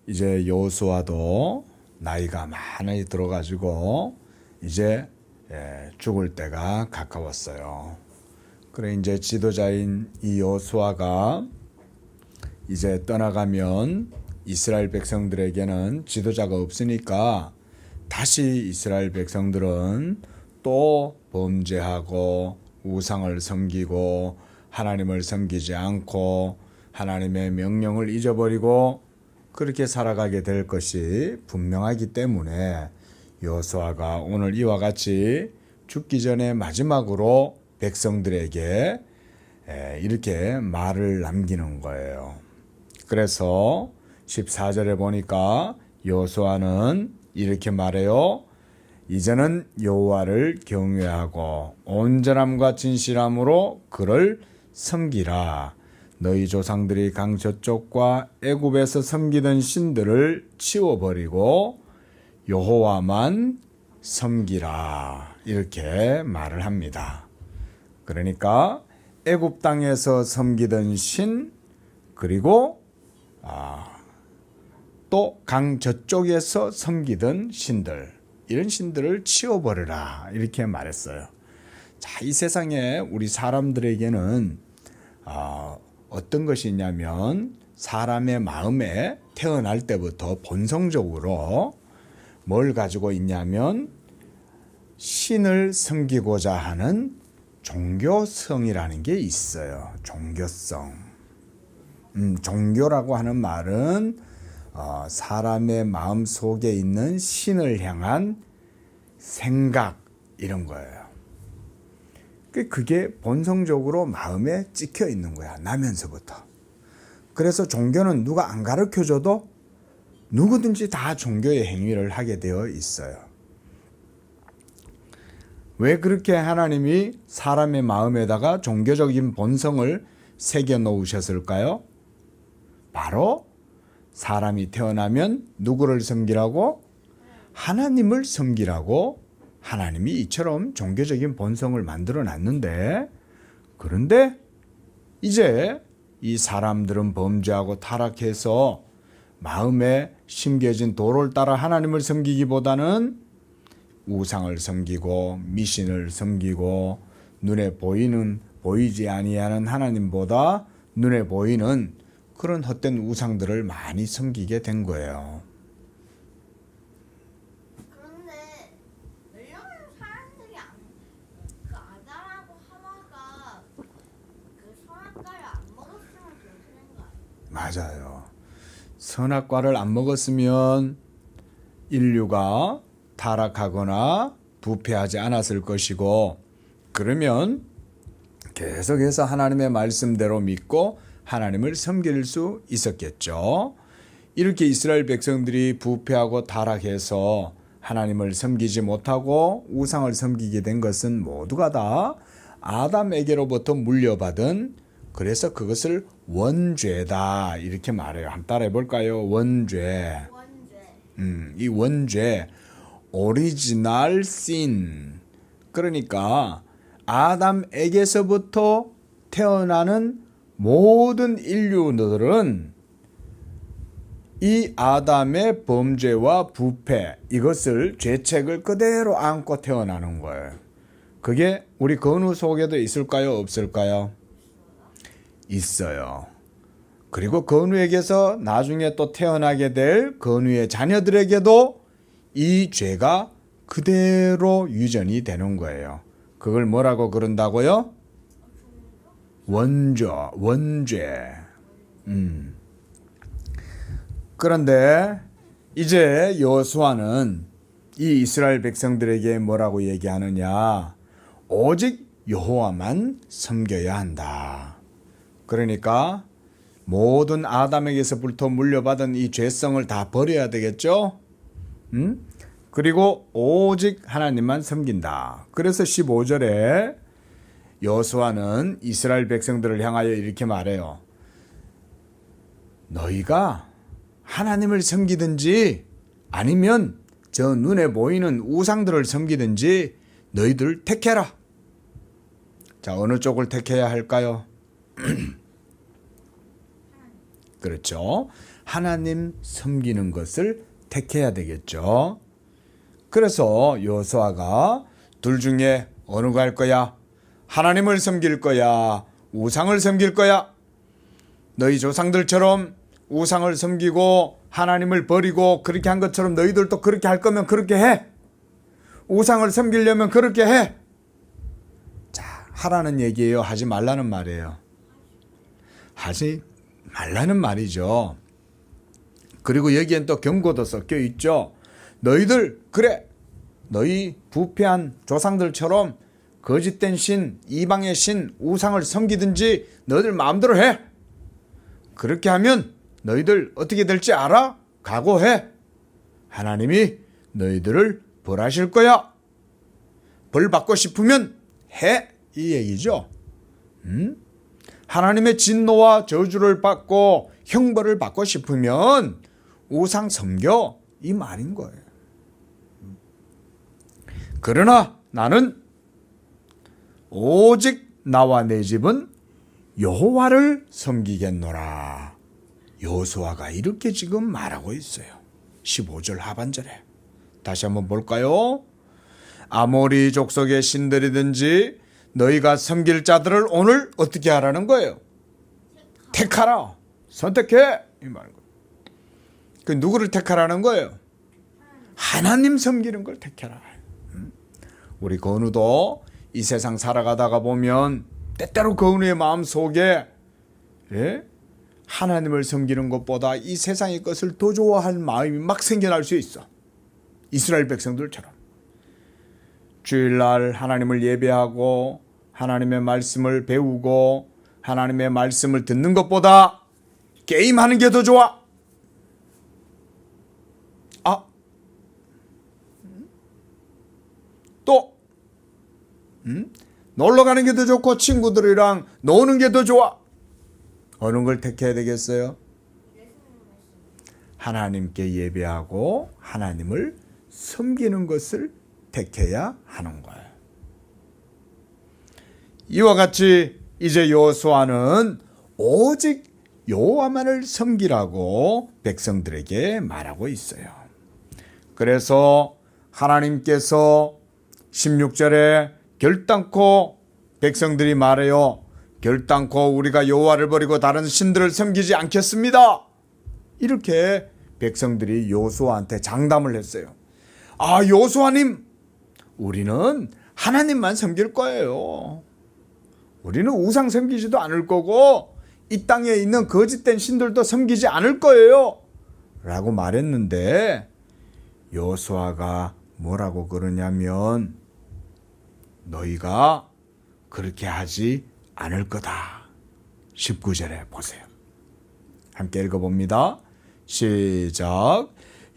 이제 여호수아도 나이가 많이 들어가지고 이제 죽을 때가 가까웠어요. 그래 이제 지도자인 이 여호수아가 이제 떠나가면 이스라엘 백성들에게는 지도자가 없으니까 다시 이스라엘 백성들은 또 범죄하고 우상을 섬기고 하나님을 섬기지 않고 하나님의 명령을 잊어버리고 그렇게 살아가게 될 것이 분명하기 때문에 여호수아가 오늘 이와 같이 죽기 전에 마지막으로 백성들에게 이렇게 말을 남기는 거예요. 그래서 14절에 보니까 여호수아는 이렇게 말해요. 이제는 여호와를 경외하고 온전함과 진실함으로 그를 섬기라. 너희 조상들이 강 저쪽과 애굽에서 섬기던 신들을 치워버리고 여호와만 섬기라. 이렇게 말을 합니다. 그러니까 애굽 땅에서 섬기던 신 그리고 또 강 저쪽에서 섬기던 신들 이런 신들을 치워버려라 이렇게 말했어요. 자, 이 세상에 우리 사람들에게는 어떤 것이 있냐면 사람의 마음에 태어날 때부터 본성적으로 뭘 가지고 있냐면 신을 섬기고자 하는 종교성이라는 게 있어요. 종교성. 종교라고 하는 말은 사람의 마음 속에 있는 신을 향한 생각 이런 거예요. 그게 본성적으로 마음에 찍혀 있는 거야. 나면서부터. 그래서 종교는 누가 안 가르쳐줘도 누구든지 다 종교의 행위를 하게 되어 있어요. 왜 그렇게 하나님이 사람의 마음에다가 종교적인 본성을 새겨 놓으셨을까요? 바로 사람이 태어나면 누구를 섬기라고? 하나님을 섬기라고 하나님이 이처럼 종교적인 본성을 만들어 놨는데, 그런데 이제 이 사람들은 범죄하고 타락해서 마음에 심겨진 도를 따라 하나님을 섬기기보다는 우상을 섬기고 미신을 섬기고 눈에 보이지 아니하는 하나님보다 눈에 보이는 그런 헛된 우상들을 많이 섬기게 된 거예요. 그런데 왜냐면 사람들이 그 아담하고 하와가 그 선악과를 안 먹었으면 그렇게 된 거 아니에요? 맞아요. 선악과를 안 먹었으면 인류가 타락하거나 부패하지 않았을 것이고, 그러면 계속해서 하나님의 말씀대로 믿고 하나님을 섬길 수 있었겠죠. 이렇게 이스라엘 백성들이 부패하고 타락해서 하나님을 섬기지 못하고 우상을 섬기게 된 것은 모두가 다 아담에게로부터 물려받은, 그래서 그것을 원죄다 이렇게 말해요. 한번 따라해 볼까요? 원죄. 이 원죄, 오리지널 신. 그러니까 아담에게서부터 태어나는 모든 인류들은 이 아담의 범죄와 부패, 이것을 죄책을 그대로 안고 태어나는 거예요. 그게 우리 건우 속에도 있을까요? 없을까요? 있어요. 그리고 건우에게서 나중에 또 태어나게 될 건우의 자녀들에게도 이 죄가 그대로 유전이 되는 거예요. 그걸 뭐라고 그런다고요? 원죄. 그런데 이제 여호수아는 이 이스라엘 백성들에게 뭐라고 얘기하느냐? 오직 여호와만 섬겨야 한다. 그러니까 모든 아담에게서부터 물려받은 이 죄성을 다 버려야 되겠죠? 그리고 오직 하나님만 섬긴다. 그래서 15절에 여호수아는 이스라엘 백성들을 향하여 이렇게 말해요. 너희가 하나님을 섬기든지 아니면 저 눈에 보이는 우상들을 섬기든지 너희들 택해라. 자, 어느 쪽을 택해야 할까요? 그렇죠. 하나님 섬기는 것을 택해야 되겠죠. 그래서 여호수아가 둘 중에 어느 거 할 거야? 하나님을 섬길 거야? 우상을 섬길 거야? 너희 조상들처럼 우상을 섬기고 하나님을 버리고 그렇게 한 것처럼 너희들도 그렇게 할 거면 그렇게 해. 우상을 섬기려면 그렇게 해. 자, 하라는 얘기예요? 하지 말라는 말이에요? 하지 말라는 말이죠. 그리고 여기엔 또 경고도 섞여 있죠. 너희들 그래 너희 부패한 조상들처럼 거짓된 신, 이방의 신, 우상을 섬기든지 너희들 마음대로 해. 그렇게 하면 너희들 어떻게 될지 알아? 각오해. 하나님이 너희들을 벌하실 거야. 벌 받고 싶으면 해. 이 얘기죠. 하나님의 진노와 저주를 받고 형벌을 받고 싶으면 우상 섬겨. 이 말인 거예요. 그러나 나는 오직 나와 내 집은 여호와를 섬기겠노라. 여호수아가 이렇게 지금 말하고 있어요. 15절 하반절에. 다시 한번 볼까요? 아모리 족속의 신들이든지 너희가 섬길 자들을 오늘 어떻게 하라는 거예요? 택하라. 선택해. 이 말인 거예요. 그 누구를 택하라는 거예요? 하나님 섬기는 걸 택해라. 우리 건우도 이 세상 살아가다가 보면 때때로 건우의 마음 속에 하나님을 섬기는 것보다 이 세상의 것을 더 좋아할 마음이 막 생겨날 수 있어. 이스라엘 백성들처럼. 주일날 하나님을 예배하고 하나님의 말씀을 배우고 하나님의 말씀을 듣는 것보다 게임하는 게 더 좋아. 또 놀러 가는 게 더 좋고 친구들이랑 노는 게 더 좋아. 어느 걸 택해야 되겠어요? 하나님께 예배하고 하나님을 섬기는 것을 택해야 하는 거예요. 이와 같이 이제 여호수아는 오직 여호와만을 섬기라고 백성들에게 말하고 있어요. 그래서 하나님께서 16절에 결단코 백성들이 말해요. 결단코 우리가 여호와를 버리고 다른 신들을 섬기지 않겠습니다. 이렇게 백성들이 여호수아한테 장담을 했어요. 아, 여호수아님, 우리는 하나님만 섬길 거예요. 우리는 우상 섬기지도 않을 거고 이 땅에 있는 거짓된 신들도 섬기지 않을 거예요. 라고 말했는데 여호수아가 뭐라고 그러냐면 너희가 그렇게 하지 않을 거다. 19절에 보세요. 함께 읽어봅니다. 시작.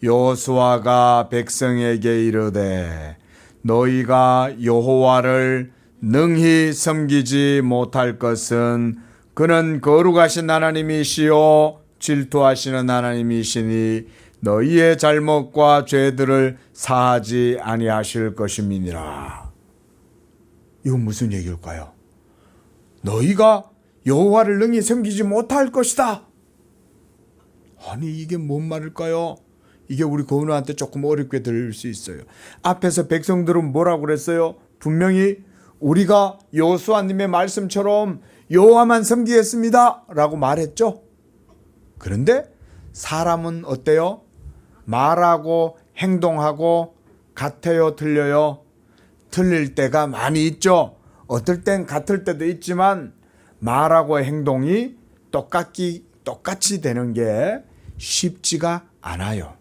여호수아가 백성에게 이르되 너희가 여호와를 능히 섬기지 못할 것은 그는 거룩하신 하나님이시요 질투하시는 하나님이시니 너희의 잘못과 죄들을 사하지 아니하실 것임이니라. 이건 무슨 얘기일까요? 너희가 여호와를 능히 섬기지 못할 것이다. 아니 이게 뭔 말일까요? 이게 우리 건우한테 조금 어렵게 들릴 수 있어요. 앞에서 백성들은 뭐라고 그랬어요? 분명히 우리가 여호수아님의 말씀처럼 여호와만 섬기겠습니다 라고 말했죠. 그런데 사람은 어때요? 말하고 행동하고 같아요, 틀려요? 틀릴 때가 많이 있죠. 어떨 땐 같을 때도 있지만 말하고 행동이 똑같이 되는 게 쉽지가 않아요.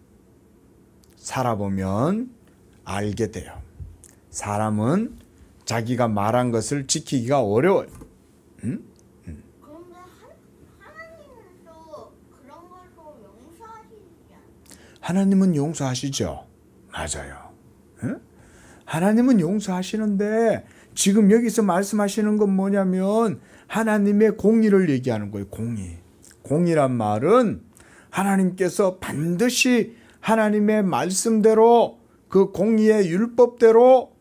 살아보면 알게 돼요. 사람은 자기가 말한 것을 지키기가 어려워요. 그런데 하나님은 또 그런 걸도 용서하시지 않아요? 하나님은 용서하시죠. 맞아요. 응? 하나님은 용서하시는데 지금 여기서 말씀하시는 건 뭐냐면 하나님의 공의를 얘기하는 거예요. 공의. 공의란 말은 하나님께서 반드시 하나님의 말씀대로 그 공의의 율법대로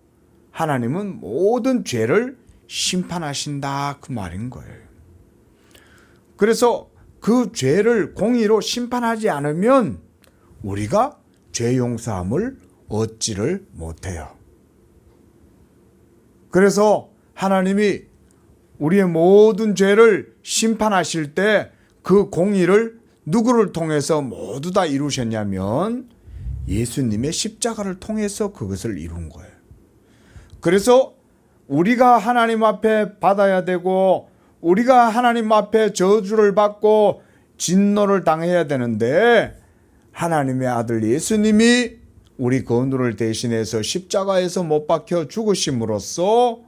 하나님은 모든 죄를 심판하신다 그 말인 거예요. 그래서 그 죄를 공의로 심판하지 않으면 우리가 죄 용서함을 얻지를 못해요. 그래서 하나님이 우리의 모든 죄를 심판하실 때 그 공의를 누구를 통해서 모두 다 이루셨냐면 예수님의 십자가를 통해서 그것을 이룬 거예요. 그래서 우리가 하나님 앞에 받아야 되고 우리가 하나님 앞에 저주를 받고 진노를 당해야 되는데 하나님의 아들 예수님이 우리 건우를 대신해서 십자가에서 못 박혀 죽으심으로써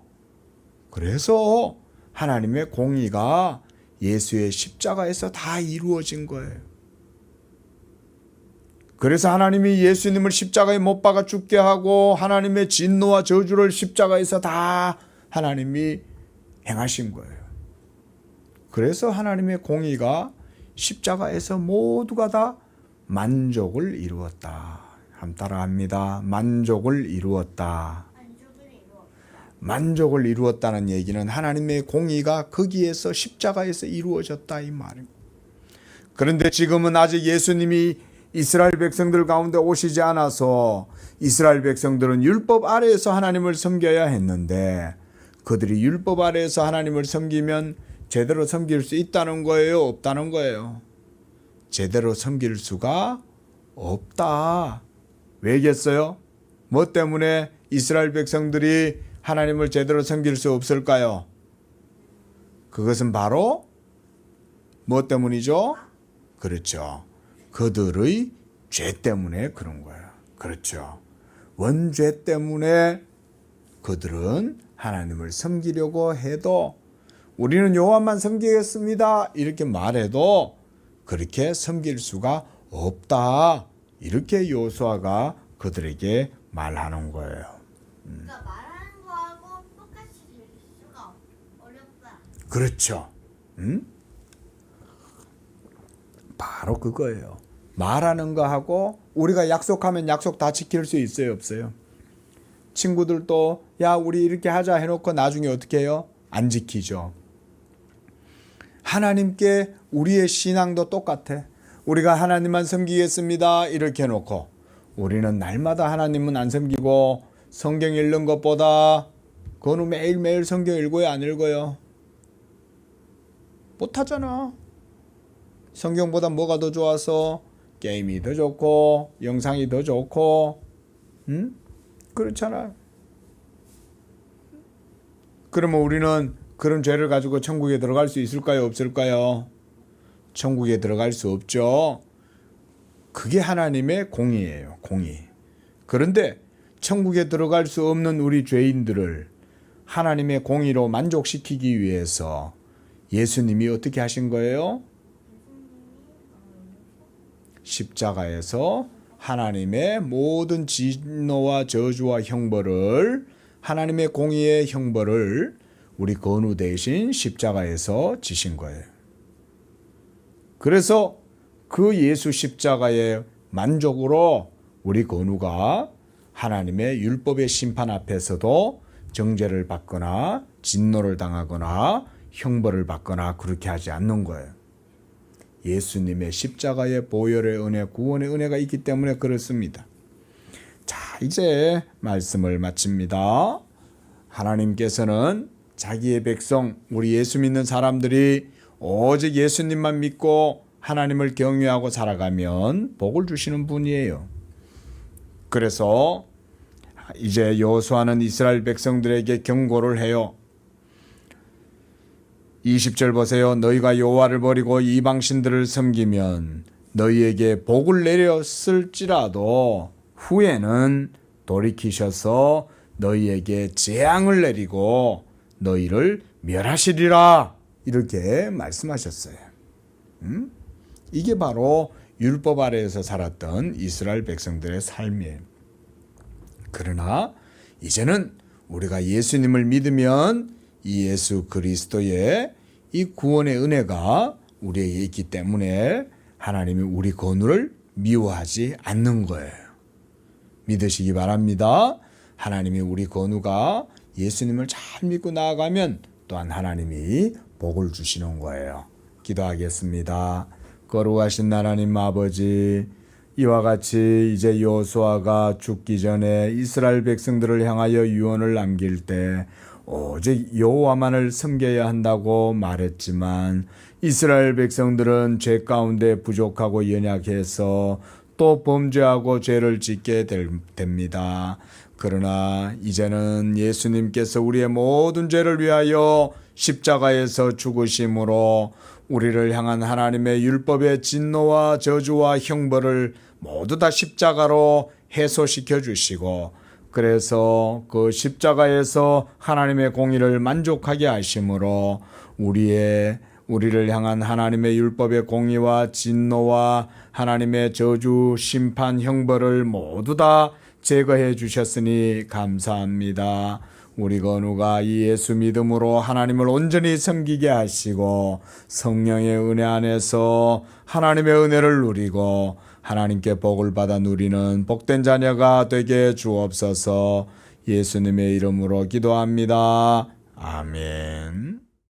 그래서 하나님의 공의가 예수의 십자가에서 다 이루어진 거예요. 그래서 하나님이 예수님을 십자가에 못 박아 죽게 하고 하나님의 진노와 저주를 십자가에서 다 하나님이 행하신 거예요. 그래서 하나님의 공의가 십자가에서 모두가 다 만족을 이루었다. 함 따라합니다. 만족을 이루었다. 만족을 이루었다는 얘기는 하나님의 공의가 거기에서 십자가에서 이루어졌다 이 말입니다. 그런데 지금은 아직 예수님이 이스라엘 백성들 가운데 오시지 않아서 이스라엘 백성들은 율법 아래에서 하나님을 섬겨야 했는데 그들이 율법 아래에서 하나님을 섬기면 제대로 섬길 수 있다는 거예요? 없다는 거예요? 제대로 섬길 수가 없다. 왜겠어요? 뭐 때문에 이스라엘 백성들이 하나님을 제대로 섬길 수 없을까요? 그것은 바로 뭐 때문이죠? 그렇죠. 그들의 죄 때문에 그런 거예요. 그렇죠. 원죄 때문에 그들은 하나님을 섬기려고 해도 우리는 여호와만 섬기겠습니다. 이렇게 말해도 그렇게 섬길 수가 없다. 이렇게 여호수아가 그들에게 말하는 거예요. 그러니까 말하는 거하고 똑같이 될 수가 어렵다. 그렇죠. 바로 그거예요. 말하는 거하고 우리가 약속하면 약속 다 지킬 수 있어요, 없어요? 친구들도 야 우리 이렇게 하자 해놓고 나중에 어떻게 해요? 안 지키죠. 하나님께 우리의 신앙도 똑같아. 우리가 하나님만 섬기겠습니다 이렇게 해놓고 우리는 날마다 하나님은 안 섬기고 성경 읽는 것보다 그거는 매일매일 성경 읽어요 안 읽어요? 못하잖아. 성경보다 뭐가 더 좋아서 게임이 더 좋고 영상이 더 좋고 그렇잖아. 그러면 우리는 그런 죄를 가지고 천국에 들어갈 수 있을까요? 없을까요? 천국에 들어갈 수 없죠. 그게 하나님의 공의예요. 공의. 그런데 천국에 들어갈 수 없는 우리 죄인들을 하나님의 공의로 만족시키기 위해서 예수님이 어떻게 하신 거예요? 십자가에서 하나님의 모든 진노와 저주와 형벌을 하나님의 공의의 형벌을 우리 건우 대신 십자가에서 지신 거예요. 그래서 그 예수 십자가의 만족으로 우리 건우가 하나님의 율법의 심판 앞에서도 정죄를 받거나 진노를 당하거나 형벌을 받거나 그렇게 하지 않는 거예요. 예수님의 십자가의 보혈의 은혜, 구원의 은혜가 있기 때문에 그렇습니다. 자, 이제 말씀을 마칩니다. 하나님께서는 자기의 백성, 우리 예수 믿는 사람들이 오직 예수님만 믿고 하나님을 경외하고 살아가면 복을 주시는 분이에요. 그래서 이제 여호수아는 이스라엘 백성들에게 경고를 해요. 20절 보세요. 너희가 여호와를 버리고 이방신들을 섬기면 너희에게 복을 내렸을지라도 후에는 돌이키셔서 너희에게 재앙을 내리고 너희를 멸하시리라. 이렇게 말씀하셨어요. 이게 바로 율법 아래에서 살았던 이스라엘 백성들의 삶이에요. 그러나 이제는 우리가 예수님을 믿으면 이 예수 그리스도의 이 구원의 은혜가 우리에게 있기 때문에 하나님이 우리 건우를 미워하지 않는 거예요. 믿으시기 바랍니다. 하나님이 우리 건우가 예수님을 잘 믿고 나아가면 또한 하나님이 복을 주시는 거예요. 기도하겠습니다. 거룩하신 하나님 아버지, 이와 같이 이제 여호수아가 죽기 전에 이스라엘 백성들을 향하여 유언을 남길 때 오직 여호와만을 섬겨야 한다고 말했지만 이스라엘 백성들은 죄 가운데 부족하고 연약해서 또 범죄하고 죄를 짓게 됩니다. 그러나 이제는 예수님께서 우리의 모든 죄를 위하여 십자가에서 죽으심으로 우리를 향한 하나님의 율법의 진노와 저주와 형벌을 모두 다 십자가로 해소시켜 주시고, 그래서 그 십자가에서 하나님의 공의를 만족하게 하심으로 우리를 향한 하나님의 율법의 공의와 진노와 하나님의 저주, 심판, 형벌을 모두 다 제거해 주셨으니 감사합니다. 우리 건우가 이 예수 믿음으로 하나님을 온전히 섬기게 하시고 성령의 은혜 안에서 하나님의 은혜를 누리고 하나님께 복을 받아 누리는 복된 자녀가 되게 주옵소서. 예수님의 이름으로 기도합니다. 아멘.